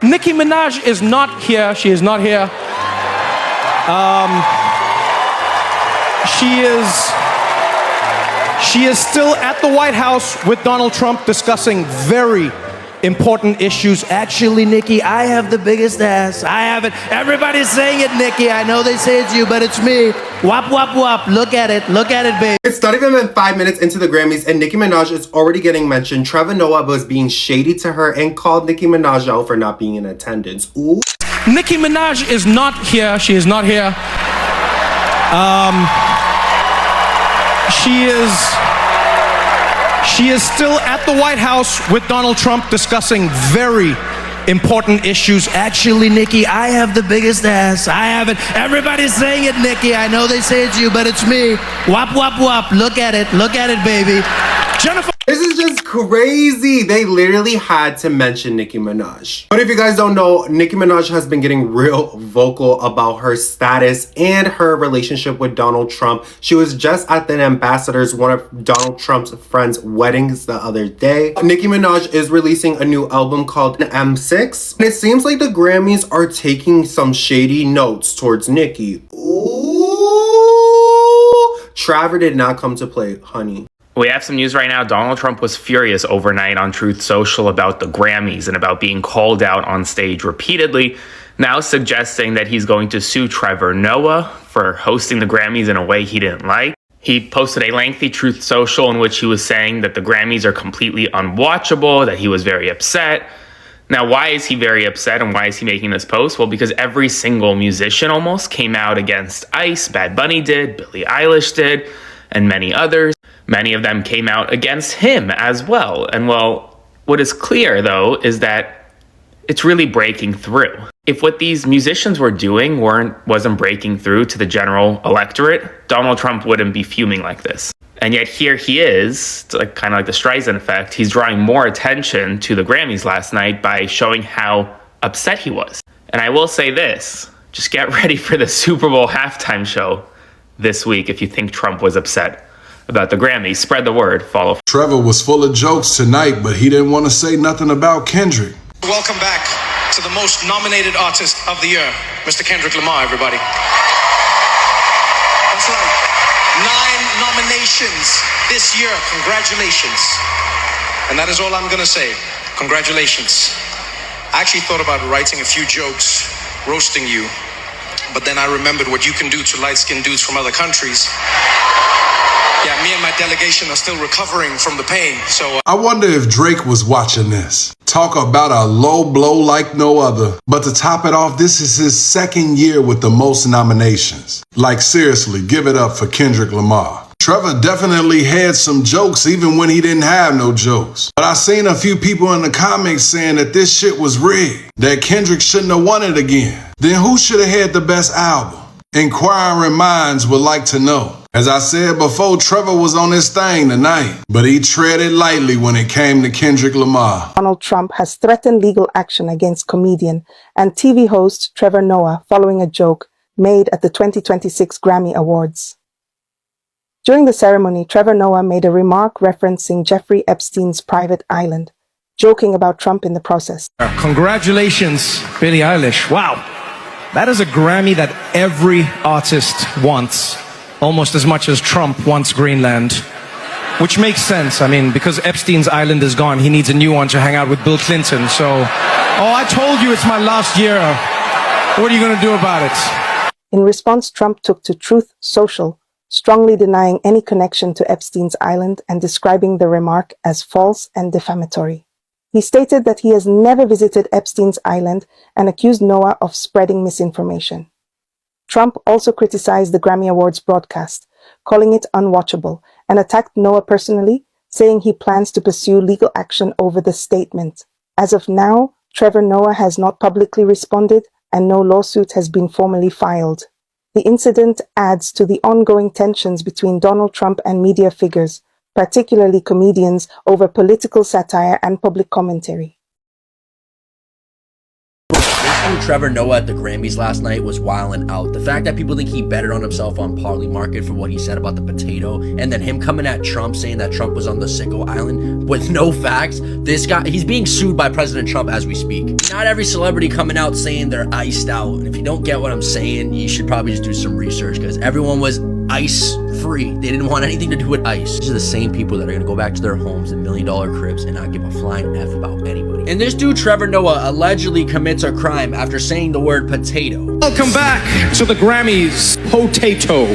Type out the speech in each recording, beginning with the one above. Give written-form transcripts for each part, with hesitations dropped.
Nicki Minaj is not here. She is not here. She is still at the White House with Donald Trump discussing very important issues. Actually, Nicki, I have the biggest ass. I have it. Everybody's saying it, Nicki. I know they say it's you, but it's me. Wop, wop, wop. Look at it. Look at it, babe. It's not even been 5 minutes into the Grammys and Nicki Minaj is already getting mentioned. Trevor Noah was being shady to her and called Nicki Minaj out for not being in attendance. Ooh. Nicki Minaj is not here. She is not here. She is still at the White House with Donald Trump discussing very important issues. Actually, Nicki, I have the biggest ass. I have it. Everybody's saying it, Nicki. I know they say it's you, but it's me. Wop, wop, wop. Look at it. Look at it, baby. Jennifer. This is just crazy. They literally had to mention Nicki Minaj. But if you guys don't know, Nicki Minaj has been getting real vocal about her status and her relationship with Donald Trump. She was just at the ambassador's, one of Donald Trump's friends' weddings the other day. Nicki Minaj is releasing a new album called M6. And it seems like the Grammys are taking some shady notes towards Nicki. Ooh. Trevor did not come to play, honey. We have some news right now. Donald Trump was furious overnight on Truth Social about the Grammys and about being called out on stage repeatedly, now suggesting that he's going to sue Trevor Noah for hosting the Grammys in a way he didn't like. He posted a lengthy Truth Social in which he was saying that the Grammys are completely unwatchable, that he was very upset. Now, why is he very upset and why is he making this post? Well, because every single musician almost came out against ICE. Bad Bunny did, Billie Eilish did, and many others. Many of them came out against him as well. And well, what is clear, though, is that it's really breaking through. If what these musicians were doing wasn't breaking through to the general electorate, Donald Trump wouldn't be fuming like this. And yet here he is, it's like, kind of like the Streisand effect. He's drawing more attention to the Grammys last night by showing how upset he was. And I will say this, just get ready for the Super Bowl halftime show this week if you think Trump was upset about the Grammys. Spread the word. Follow. Trevor was full of jokes tonight, but he didn't want to say nothing about Kendrick. Welcome back to the most nominated artist of the year, Mr. Kendrick Lamar, everybody. That's right. 9 nominations this year. Congratulations. And that is all I'm going to say. Congratulations. I actually thought about writing a few jokes, roasting you, but then I remembered what you can do to light-skinned dudes from other countries. Yeah, me and my delegation are still recovering from the pain, so... I wonder if Drake was watching this. Talk about a low blow like no other. But to top it off, this is his second year with the most nominations. Like, seriously, give it up for Kendrick Lamar. Trevor definitely had some jokes even when he didn't have no jokes. But I seen a few people in the comments saying that this shit was rigged, that Kendrick shouldn't have won it again. Then who should have had the best album? Inquiring minds would like to know. As I said before, Trevor was on his thing tonight, but he treaded lightly when it came to Kendrick Lamar. Donald Trump has threatened legal action against comedian and TV host Trevor Noah following a joke made at the 2026 Grammy Awards. During the ceremony, Trevor Noah made a remark referencing Jeffrey Epstein's private island, joking about Trump in the process. Congratulations, Billie Eilish. Wow. That is a Grammy that every artist wants, almost as much as Trump wants Greenland. Which makes sense. I mean, because Epstein's island is gone, he needs a new one to hang out with Bill Clinton. So, oh, I told you it's my last year. What are you going to do about it? In response, Trump took to Truth Social, strongly denying any connection to Epstein's island and describing the remark as false and defamatory. He stated that he has never visited Epstein's island and accused Noah of spreading misinformation. Trump also criticized the Grammy Awards broadcast, calling it unwatchable, and attacked Noah personally, saying he plans to pursue legal action over the statement. As of now, Trevor Noah has not publicly responded and no lawsuit has been formally filed. The incident adds to the ongoing tensions between Donald Trump and media figures, particularly comedians, over political satire and public commentary. This dude Trevor Noah at the Grammys last night was wilding out. The fact that people think he betted on himself on Parley Market for what he said about the potato, and then him coming at Trump saying that Trump was on the sicko island with no facts. This guy, he's being sued by President Trump as we speak. Not every celebrity coming out saying they're iced out. And if you don't get what I'm saying, you should probably just do some research, because everyone was ice free. They didn't want anything to do with ice. These are the same people that are gonna go back to their homes in $1 million cribs and not give a flying F about anybody. And this dude Trevor Noah allegedly commits a crime after saying the word potato. Welcome back to the Grammys. Potato.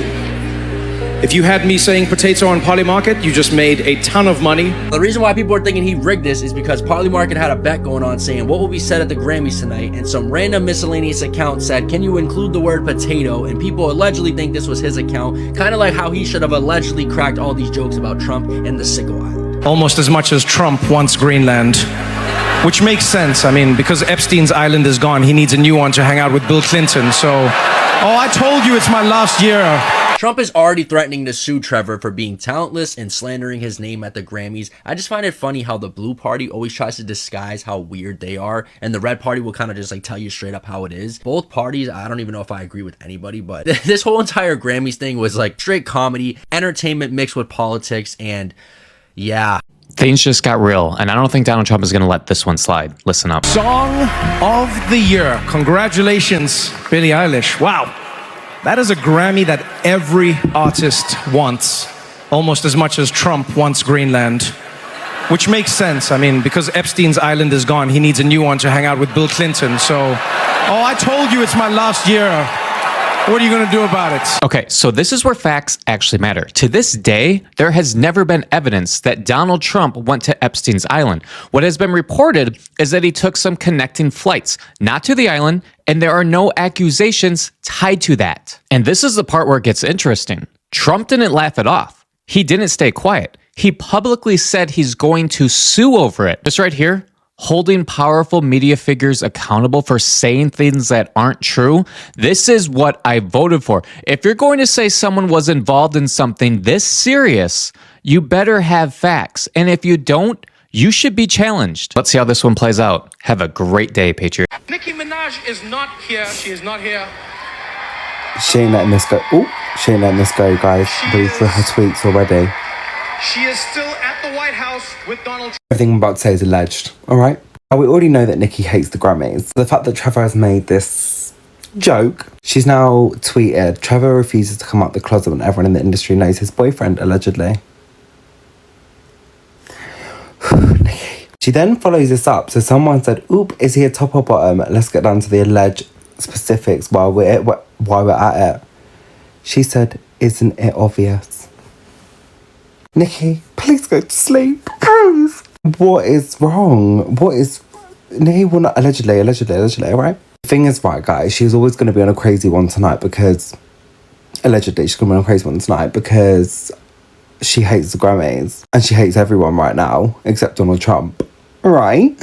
If you had me saying potato on Parley Market, you just made a ton of money. The reason why people are thinking he rigged this is because Parley Market had a bet going on saying what will be said at the Grammys tonight, and some random miscellaneous account said, can you include the word potato? And people allegedly think this was his account, kind of like how he should have allegedly cracked all these jokes about Trump and the sicko island. Almost as much as Trump wants Greenland. Which makes sense. I mean, because Epstein's island is gone, he needs a new one to hang out with Bill Clinton. So, oh, I told you it's my last year. Trump is already threatening to sue Trevor for being talentless and slandering his name at the Grammys. I just find it funny how the blue party always tries to disguise how weird they are, and the red party will kind of just like tell you straight up how it is. Both parties, I don't even know if I agree with anybody, but this whole entire Grammys thing was like straight comedy, entertainment mixed with politics, and yeah. Things just got real, and I don't think Donald Trump is going to let this one slide. Listen up. Song of the Year. Congratulations, Billie Eilish. Wow. That is a Grammy that every artist wants, almost as much as Trump wants Greenland. Which makes sense. I mean, because Epstein's island is gone, he needs a new one to hang out with Bill Clinton. So, oh, I told you it's my last year. What are you going to do about it? Okay, so this is where facts actually matter. To this day, there has never been evidence that Donald Trump went to Epstein's island. What has been reported is that he took some connecting flights, not to the island, and there are no accusations tied to that. And this is the part where it gets interesting. Trump didn't laugh it off. He didn't stay quiet. He publicly said he's going to sue over it. This right here, holding powerful media figures accountable for saying things that aren't true. This is what I voted for. If you're going to say someone was involved in something this serious, you better have facts. And if you don't, you should be challenged. Let's see how this one plays out. Have a great day, Patriot. Nicki Minaj is not here. She is not here. She ain't letting this go. Oh, she ain't letting this go, guys. Read through her tweets already. She is still at the White House with Donald Trump. Everything I'm about to say is alleged, all right? Now, we already know that Nicki hates the Grammys. The fact that Trevor has made this joke, she's now tweeted, Trevor refuses to come out the closet when everyone in the industry knows his boyfriend, allegedly. Nicki. She then follows this up. So someone said, oop, is he a top or bottom? Let's get down to the alleged specifics while we're at it. She said, isn't it obvious? Nicki, please go to sleep. Please. What is wrong? Nicki will not, allegedly, all right? The thing is, right, guys, she's always going to be on a crazy one tonight because, allegedly, she's going to be on a crazy one tonight because she hates the Grammys and she hates everyone right now except Donald Trump. All right?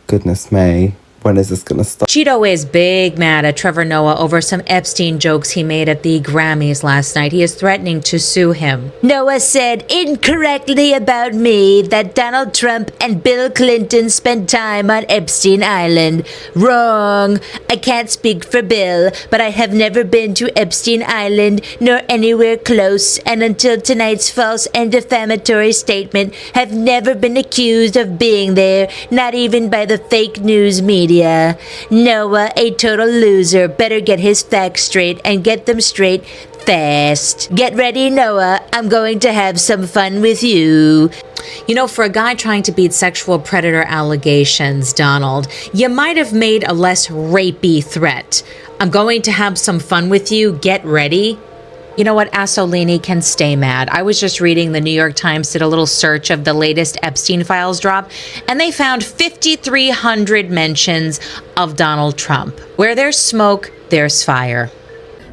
Goodness me. When is this gonna stop? Cheeto is big mad at Trevor Noah over some Epstein jokes he made at the Grammys last night. He is threatening to sue him. Noah said incorrectly about me that Donald Trump and Bill Clinton spent time on Epstein Island. Wrong. I can't speak for Bill, but I have never been to Epstein Island nor anywhere close, and until tonight's false and defamatory statement, have never been accused of being there, not even by the fake news media. Noah, a total loser, better get his facts straight and get them straight fast. Get ready, Noah. I'm going to have some fun with you. You know, for a guy trying to beat sexual predator allegations, Donald, you might have made a less rapey threat. I'm going to have some fun with you. Get ready. You know what? Asolini can stay mad. I was just reading the New York Times did a little search of the latest Epstein files drop, and they found 5,300 mentions of Donald Trump. Where there's smoke, there's fire.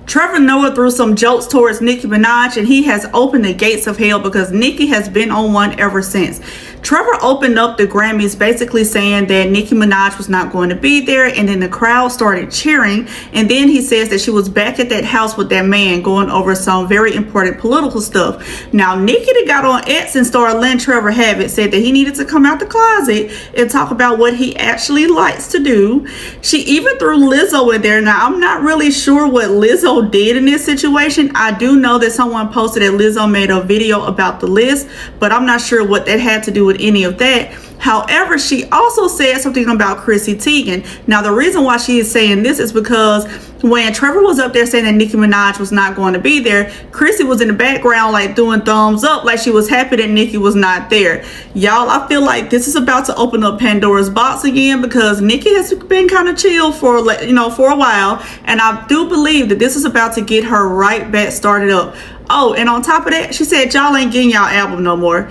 Trevor Noah threw some jokes towards Nicki Minaj, and he has opened the gates of hell because Nicki has been on one ever since. Trevor opened up the Grammys basically saying that Nicki Minaj was not going to be there, and then the crowd started cheering, and then he says that she was back at that house with that man going over some very important political stuff. Now Nicki that got on X and started letting Trevor have it, said that he needed to come out the closet and talk about what he actually likes to do. She even threw Lizzo in there. Now I'm not really sure what Lizzo did in this situation. I do know that someone posted that Lizzo made a video about the list, but I'm not sure what that had to do with any of that. However, she also said something about Chrissy Teigen. Now, the reason why she is saying this is because when Trevor was up there saying that Nicki Minaj was not going to be there, Chrissy was in the background like doing thumbs up, like she was happy that Nicki was not there. Y'all, I feel like this is about to open up Pandora's box again, because Nicki has been kind of chill for a while, and I do believe that this is about to get her right back started up. Oh, and on top of that, she said y'all ain't getting y'all album no more.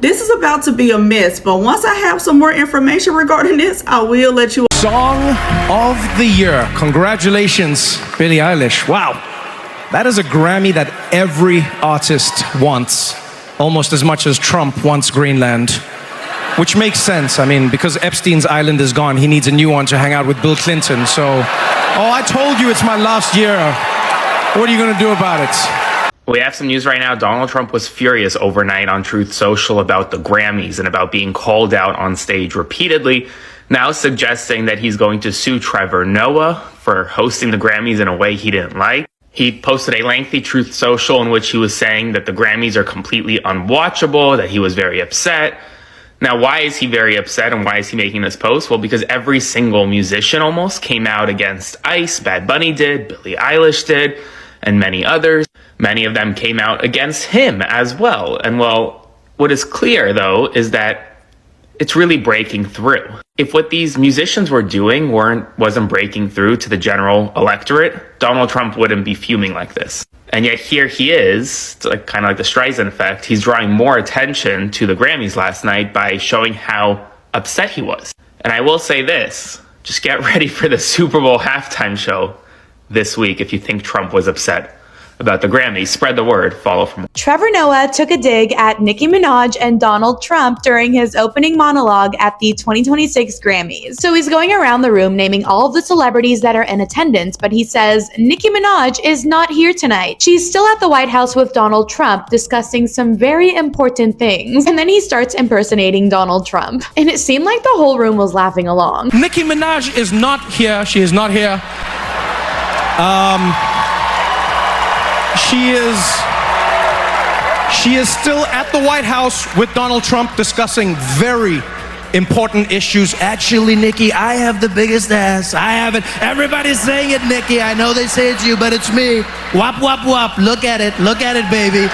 This is about to be a mess, but once I have some more information regarding this, I will let you. Song of the Year. Congratulations, Billie Eilish. Wow. That is a Grammy that every artist wants, almost as much as Trump wants Greenland, which makes sense. I mean, because Epstein's island is gone, he needs a new one to hang out with Bill Clinton. So, I told you it's my last year. What are you going to do about it? We have some news right now. Donald Trump was furious overnight on Truth Social about the Grammys and about being called out on stage repeatedly, now suggesting that he's going to sue Trevor Noah for hosting the Grammys in a way he didn't like. He posted a lengthy Truth Social in which he was saying that the Grammys are completely unwatchable, that he was very upset. Now, why is he very upset and why is he making this post? Well, because every single musician almost came out against ICE. Bad Bunny did, Billie Eilish did, and many others. Many of them came out against him as well. And well, what is clear though is that it's really breaking through. If what these musicians were doing wasn't breaking through to the general electorate, Donald Trump wouldn't be fuming like this. And yet here he is, it's like, kind of like the Streisand effect. He's drawing more attention to the Grammys last night by showing how upset he was. And I will say this, just get ready for the Super Bowl halftime show this week if you think Trump was upset about the Grammys. Spread the word. Follow from. Trevor Noah took a dig at Nicki Minaj and Donald Trump during his opening monologue at the 2026 Grammys. So he's going around the room naming all of the celebrities that are in attendance, but he says Nicki Minaj is not here tonight. She's still at the White House with Donald Trump discussing some very important things. And then he starts impersonating Donald Trump. And it seemed like the whole room was laughing along. Nicki Minaj is not here. She is not here. She is still at the White House with Donald Trump discussing very important issues. Actually, Nicki, I have the biggest ass. I have it. Everybody's saying it, Nicki. I know they say it's you, but it's me. Wop, wop, wop. Look at it. Look at it, baby.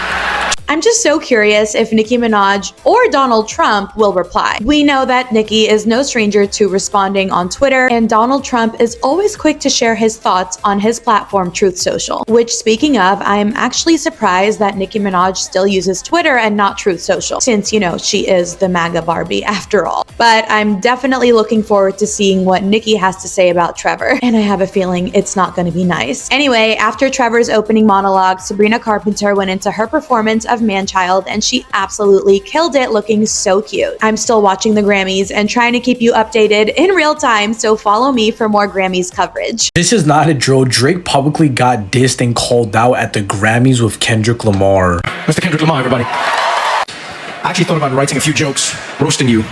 I'm just so curious if Nicki Minaj or Donald Trump will reply. We know that Nicki is no stranger to responding on Twitter, and Donald Trump is always quick to share his thoughts on his platform Truth Social, which, speaking of, I'm actually surprised that Nicki Minaj still uses Twitter and not Truth Social, since, you know, she is the MAGA Barbie after all. But I'm definitely looking forward to seeing what Nicki has to say about Trevor, and I have a feeling it's not going to be nice. Anyway, after Trevor's opening monologue, Sabrina Carpenter went into her performance of Man-Child, and she absolutely killed it, looking so cute. I'm still watching the Grammys and trying to keep you updated in real time, so follow me for more Grammys coverage. This is not a drill. Drake publicly got dissed and called out at the Grammys with Kendrick Lamar. Mr. Kendrick Lamar, everybody. I actually thought about writing a few jokes, roasting you,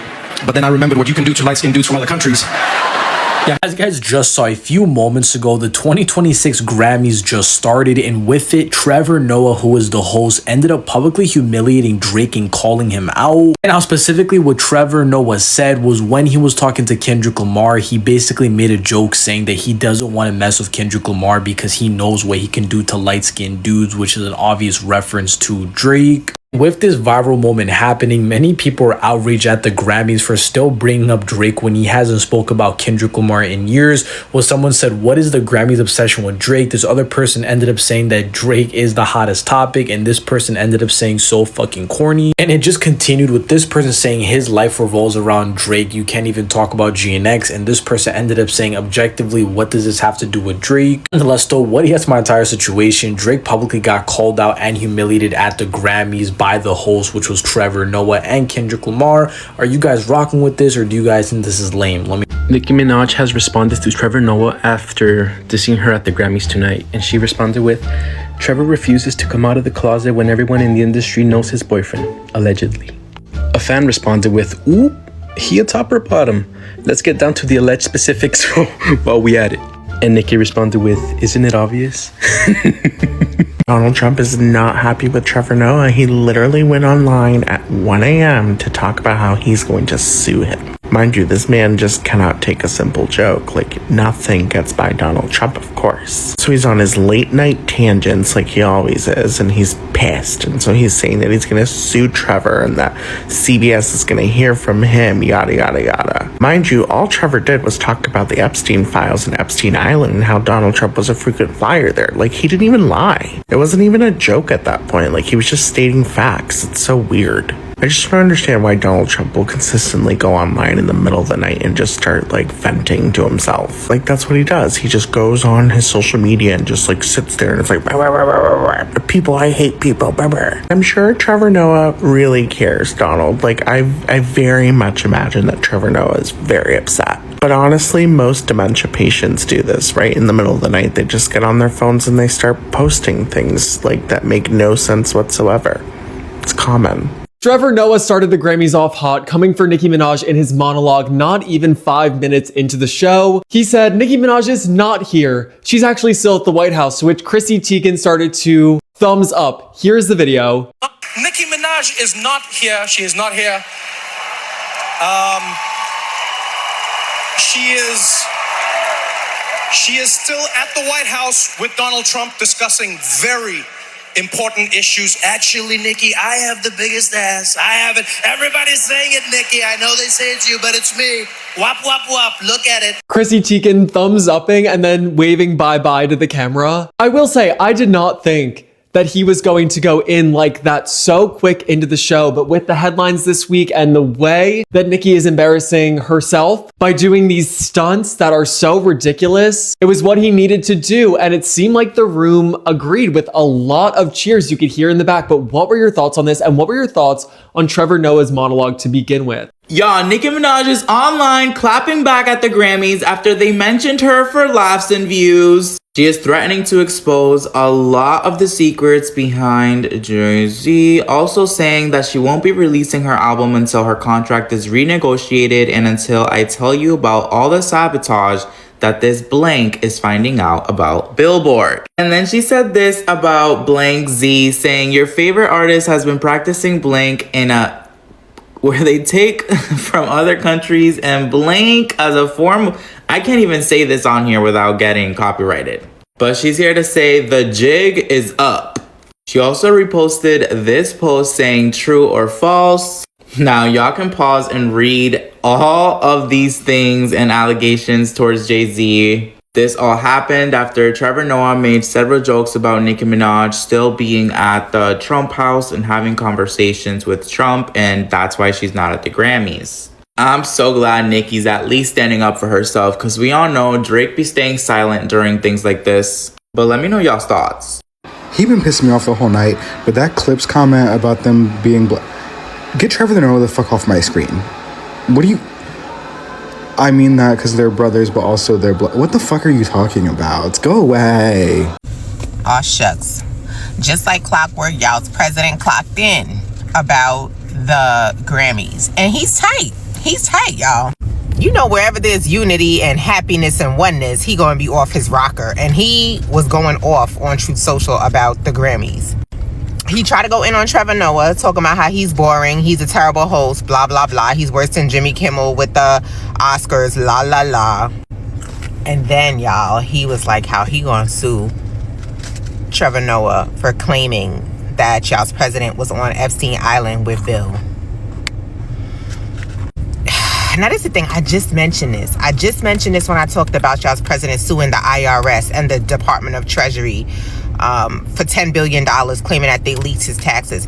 but then I remembered what you can do to light-skinned dudes from other countries. Yeah, as you guys just saw a few moments ago, the 2026 Grammys just started, and with it, Trevor Noah, who was the host, ended up publicly humiliating Drake and calling him out. And now specifically what Trevor Noah said was when he was talking to Kendrick Lamar, he basically made a joke saying that he doesn't want to mess with Kendrick Lamar because he knows what he can do to light-skinned dudes, which is an obvious reference to Drake. With this viral moment happening, many people are outraged at the Grammys for still bringing up Drake when he hasn't spoke about Kendrick Lamar in years. Well, someone said, what is the Grammys obsession with Drake? This other person ended up saying that Drake is the hottest topic, and this person ended up saying so fucking corny. And it just continued with this person saying his life revolves around Drake. You can't even talk about GNX. And this person ended up saying, objectively, what does this have to do with Drake? Nonetheless, though, what he has my entire situation, Drake publicly got called out and humiliated at the Grammys by by the host, which was Trevor Noah and Kendrick Lamar. Are you guys rocking with this, or do you guys think this is lame? Nicki Minaj has responded to Trevor Noah after dissing her at the Grammys tonight, and she responded with, "Trevor refuses to come out of the closet when everyone in the industry knows his boyfriend, allegedly." A fan responded with, "Ooh, he a top or bottom? Let's get down to the alleged specifics while we at it." And Nicki responded with, "Isn't it obvious?" Donald Trump is not happy with Trevor Noah. He literally went online at 1 a.m. to talk about how he's going to sue him. Mind you, this man just cannot take a simple joke. Like, nothing gets by Donald Trump, of course. So he's on his late night tangents like he always is, and he's pissed. And so he's saying that he's going to sue Trevor and that CBS is going to hear from him, yada, yada, yada. Mind you, all Trevor did was talk about the Epstein files and Epstein Island and how Donald Trump was a frequent flyer there. Like, he didn't even lie. It wasn't even a joke at that point. Like, he was just stating facts. It's so weird. I just don't understand why Donald Trump will consistently go online in the middle of the night and just start, like, venting to himself. Like, that's what he does. He just goes on his social media and just, like, sits there and it's like, bah, bah, bah, bah, bah, bah. People, I hate people. Bah, bah. I'm sure Trevor Noah really cares, Donald. Like, I very much imagine that Trevor Noah is very upset. But honestly, most dementia patients do this, right? In the middle of the night, they just get on their phones and they start posting things, like, that make no sense whatsoever. It's common. Trevor Noah started the Grammys off hot, coming for Nicki Minaj in his monologue not even 5 minutes into the show. He said, "Nicki Minaj is not here. She's actually still at the White House," to which Chrissy Teigen started to thumbs up. Here's the video. Nicki Minaj is not here. She is not here. She is still at the White House with Donald Trump discussing very important issues. Actually, Nicki, I have the biggest ass. I have it. Everybody's saying it, Nicki. I know they say it's you, but it's me. Wop, wop, wop. Look at it. Chrissy Teigen thumbs upping and then waving bye-bye to the camera. I will say, I did not think that he was going to go in like that so quick into the show, but with the headlines this week and the way that Nicki is embarrassing herself by doing these stunts that are so ridiculous, it was what he needed to do, and it seemed like the room agreed with a lot of cheers you could hear in the back. But what were your thoughts on this, and what were your thoughts on Trevor Noah's monologue to begin with? Y'all, Nicki Minaj is online clapping back at the Grammys after they mentioned her for laughs and views. She is threatening to expose a lot of the secrets behind Jay-Z, also saying that she won't be releasing her album until her contract is renegotiated and until I tell you about all the sabotage that this blank is finding out about Billboard. And then she said this about blank Z, saying your favorite artist has been practicing blank in a where they take from other countries and blank as a form. I can't even say this on here without getting copyrighted. But she's here to say the jig is up. She also reposted this post saying true or false. Now y'all can pause and read all of these things and allegations towards Jay-Z. This all happened after Trevor Noah made several jokes about Nicki Minaj still being at the Trump house and having conversations with Trump, and that's why she's not at the Grammys. I'm so glad Nicki's at least standing up for herself, because we all know Drake be staying silent during things like this. But let me know y'all's thoughts. He been pissing me off the whole night, but that Clips comment about them being get Trevor Noah the fuck off my screen. What do you... I mean that because they're brothers, but also they're what the fuck are you talking about? Go away. Aw, shucks. Just like clockwork, y'all's president clocked in about the Grammys. And he's tight. He's tight, y'all. You know, wherever there's unity and happiness and oneness, he gonna be off his rocker. And he was going off on Truth Social about the Grammys. He tried to go in on Trevor Noah, talking about how he's boring, he's a terrible host, blah, blah, blah. He's worse than Jimmy Kimmel with the Oscars, la, la, la. And then, y'all, he was like how he gonna sue Trevor Noah for claiming that y'all's president was on Epstein Island with Bill. Now, this is the thing. I just mentioned this when I talked about y'all's president suing the IRS and the Department of Treasury for $10 billion, claiming that they leaked his taxes.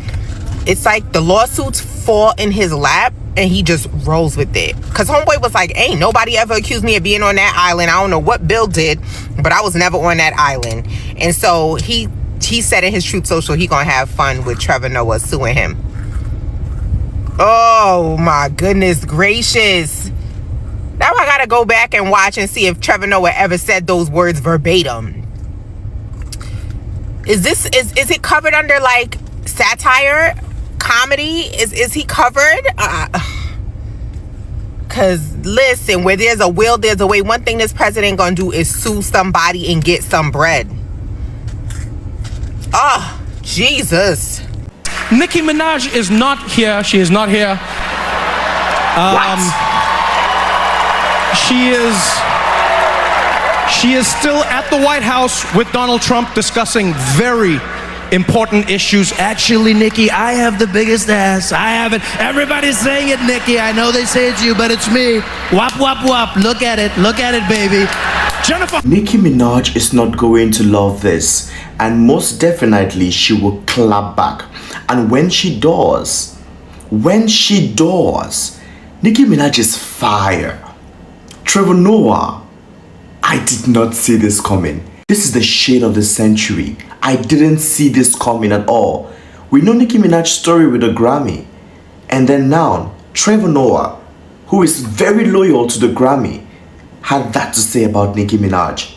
It's like the lawsuits fall in his lap and he just rolls with it. Because homeboy was like, ain't nobody ever accused me of being on that island. I don't know what Bill did, but I was never on that island. And so he he said in his Truth Social he gonna have fun with Trevor Noah suing him. Oh my goodness gracious. Now I gotta go back and watch and see if Trevor Noah ever said those words verbatim. Is it covered under like satire, comedy? Is he covered? Cause listen, where there's a will, there's a way. One thing this president gonna do is sue somebody and get some bread. Oh, Jesus. Nicki Minaj is not here. She is not here. She is still at the White House with Donald Trump discussing very important issues. Actually, Nicki, I have the biggest ass. I have it. Everybody's saying it, Nicki. I know they say it's you, but it's me. Wop, wop, wop. Look at it. Look at it, baby. Jennifer. Nicki Minaj is not going to love this, and most definitely she will clap back. And when she does, Nicki Minaj is fire. Trevor Noah, I did not see this coming. This is the shade of the century. I didn't see this coming at all. We know Nicki Minaj's story with the Grammy. And then now, Trevor Noah, who is very loyal to the Grammy, had that to say about Nicki Minaj.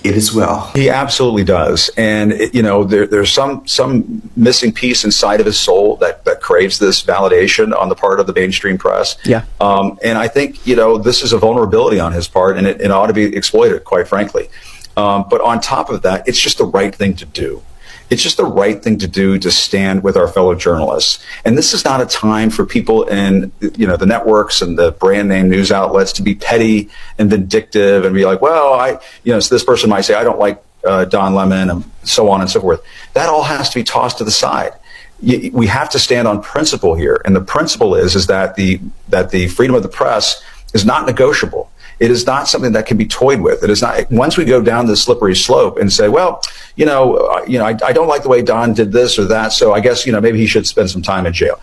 It is well. He absolutely does. And, there's some missing piece inside of his soul that craves this validation on the part of the mainstream press. Yeah. And I think, this is a vulnerability on his part, and it ought to be exploited, quite frankly. But on top of that, it's just the right thing to do. It's just the right thing to do to stand with our fellow journalists. And this is not a time for people in, the networks and the brand name news outlets to be petty and vindictive and be like, well, so this person might say, I don't like Don Lemon and so on and so forth. That all has to be tossed to the side. We have to stand on principle here. And the principle is that the freedom of the press is not negotiable. It is not something that can be toyed with. It is not. Once we go down this slippery slope and say, well, I don't like the way Don did this or that, so I guess maybe he should spend some time in jail.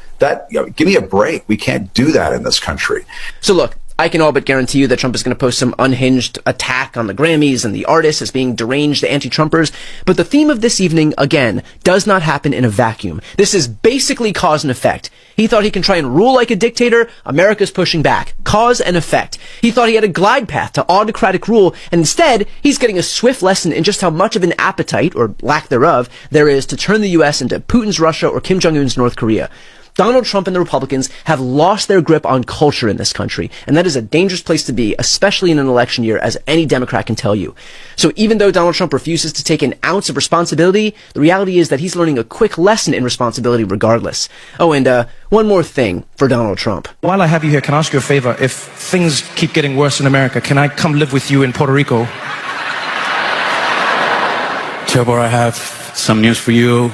Give me a break. We can't do that in this country. So look, I can all but guarantee you that Trump is going to post some unhinged attack on the Grammys and the artists as being deranged anti-Trumpers. But the theme of this evening, again, does not happen in a vacuum. This is basically cause and effect. He thought he can try and rule like a dictator. America's pushing back. Cause and effect. He thought he had a glide path to autocratic rule, and instead, he's getting a swift lesson in just how much of an appetite, or lack thereof, there is to turn the U.S. into Putin's Russia or Kim Jong-un's North Korea. Donald Trump and the Republicans have lost their grip on culture in this country, and that is a dangerous place to be, especially in an election year, as any Democrat can tell you. So even though Donald Trump refuses to take an ounce of responsibility, the reality is that he's learning a quick lesson in responsibility regardless. Oh, and one more thing for Donald Trump. While I have you here, can I ask you a favor? If things keep getting worse in America, can I come live with you in Puerto Rico? Trevor, I have some news for you.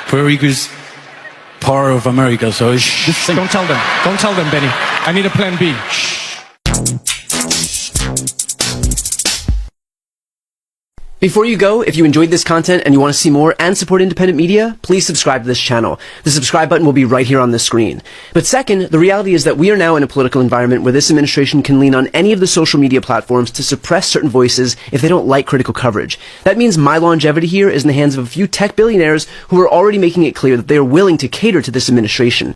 Puerto Rico's part of America, so don't tell them. Don't tell them, Benny. I need a plan B. Before you go, if you enjoyed this content and you want to see more and support independent media, please subscribe to this channel. The subscribe button will be right here on the screen. But second, the reality is that we are now in a political environment where this administration can lean on any of the social media platforms to suppress certain voices if they don't like critical coverage. That means my longevity here is in the hands of a few tech billionaires who are already making it clear that they are willing to cater to this administration.